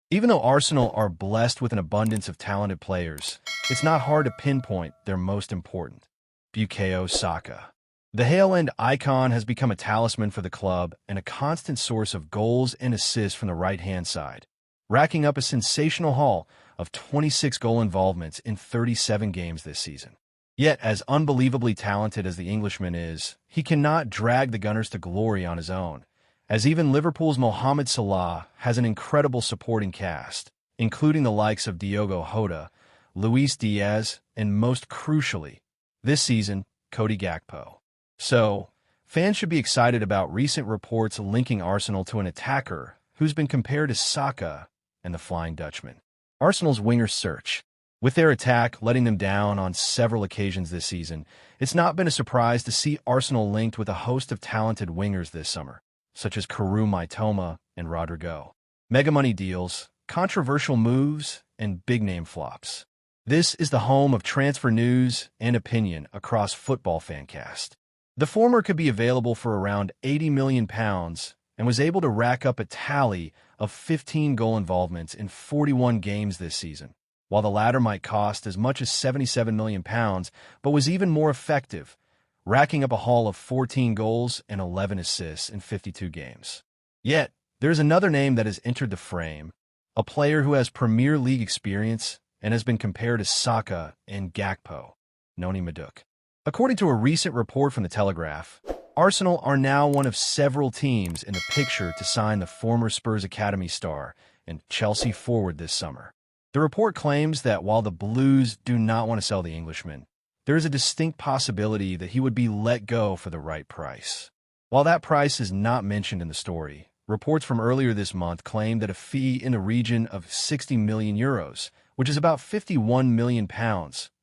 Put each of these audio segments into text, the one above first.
Even though Arsenal are blessed with an abundance of talented players, it's not hard to pinpoint their most important. Bukayo Saka. The Hale End icon has become a talisman for the club and a constant source of goals and assists from the right-hand side, racking up a sensational haul of 26 goal involvements in 37 games this season. Yet, as unbelievably talented as the Englishman is, he cannot drag the Gunners to glory on his own, as even Liverpool's Mohamed Salah has an incredible supporting cast, including the likes of Diogo Jota, Luis Diaz, and most crucially, this season, Saka Gakpo. So, fans should be excited about recent reports linking Arsenal to an attacker who's been compared to Saka and the Flying Dutchman. Arsenal's winger search. With their attack letting them down on several occasions this season, it's not been a surprise to see Arsenal linked with a host of talented wingers this summer, such as Karu Mitoma and Rodrigo. Mega money deals, controversial moves, and big-name flops. This is the home of transfer news and opinion across Football Fancast. The former could be available for around £80 million and was able to rack up a tally of 15 goal involvements in 41 games this season, while the latter might cost as much as £77 million but was even more effective, racking up a haul of 14 goals and 11 assists in 52 games. Yet, there's another name that has entered the frame, a player who has Premier League experience and has been compared to Saka and Gakpo, Noni Maduk. According to a recent report from The Telegraph, Arsenal are now one of several teams in the picture to sign the former Spurs Academy star and Chelsea forward this summer. The report claims that while the Blues do not want to sell the Englishman, there is a distinct possibility that he would be let go for the right price. While that price is not mentioned in the story, reports from earlier this month claim that a fee in the region of €60 million, which is about £51 million,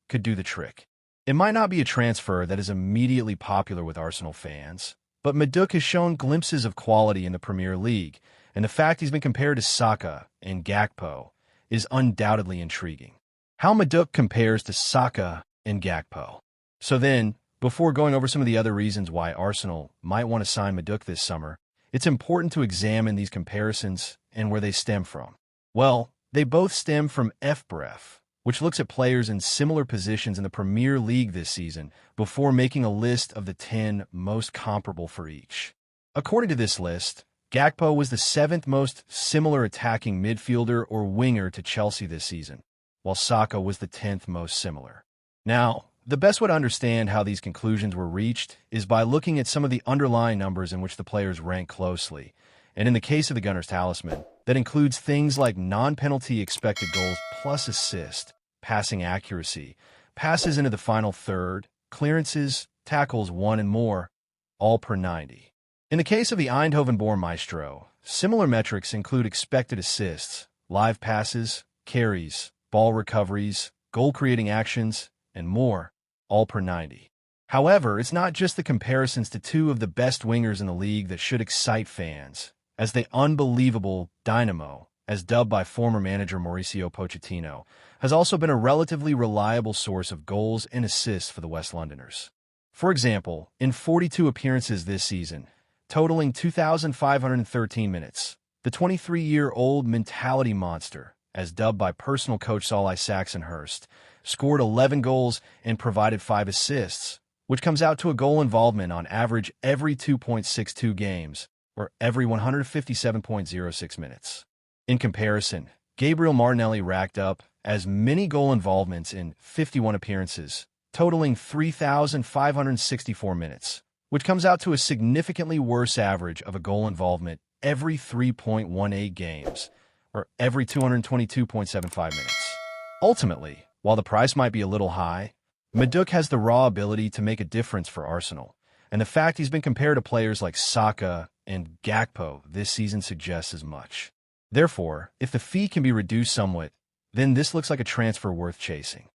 could do the trick. It might not be a transfer that is immediately popular with Arsenal fans, but Maduk has shown glimpses of quality in the Premier League, and the fact he's been compared to Saka and Gakpo is undoubtedly intriguing. How Maduk compares to Saka and Gakpo. So then, before going over some of the other reasons why Arsenal might want to sign Maduk this summer, it's important to examine these comparisons and where they stem from. Well, they both stem from FBref, which looks at players in similar positions in the Premier League this season before making a list of the 10 most comparable for each. According to this list, Gakpo was the 7th most similar attacking midfielder or winger to Chelsea this season, while Saka was the 10th most similar. Now, the best way to understand how these conclusions were reached is by looking at some of the underlying numbers in which the players rank closely, and in the case of the Gunners' talisman, that includes things like non-penalty expected goals plus assist, passing accuracy, passes into the final third, clearances, tackles won, and more, all per 90. In the case of the Eindhoven-born maestro, similar metrics include expected assists, live passes, carries, ball recoveries, goal-creating actions, and more, all per 90. However, it's not just the comparisons to two of the best wingers in the league that should excite fans, as the unbelievable Dynamo, as dubbed by former manager Mauricio Pochettino, has also been a relatively reliable source of goals and assists for the West Londoners. For example, in 42 appearances this season, totaling 2,513 minutes, the 23-year-old mentality monster, as dubbed by personal coach Solly Saxonhurst, scored 11 goals and provided 5 assists, which comes out to a goal involvement on average every 2.62 games, or every 157.06 minutes. In comparison, Gabriel Martinelli racked up as many goal involvements in 51 appearances, totaling 3,564 minutes, which comes out to a significantly worse average of a goal involvement every 3.18 games, or every 222.75 minutes. Ultimately, while the price might be a little high, Maduk has the raw ability to make a difference for Arsenal, and the fact he's been compared to players like Saka and Gakpo this season suggests as much. Therefore, if the fee can be reduced somewhat, then this looks like a transfer worth chasing.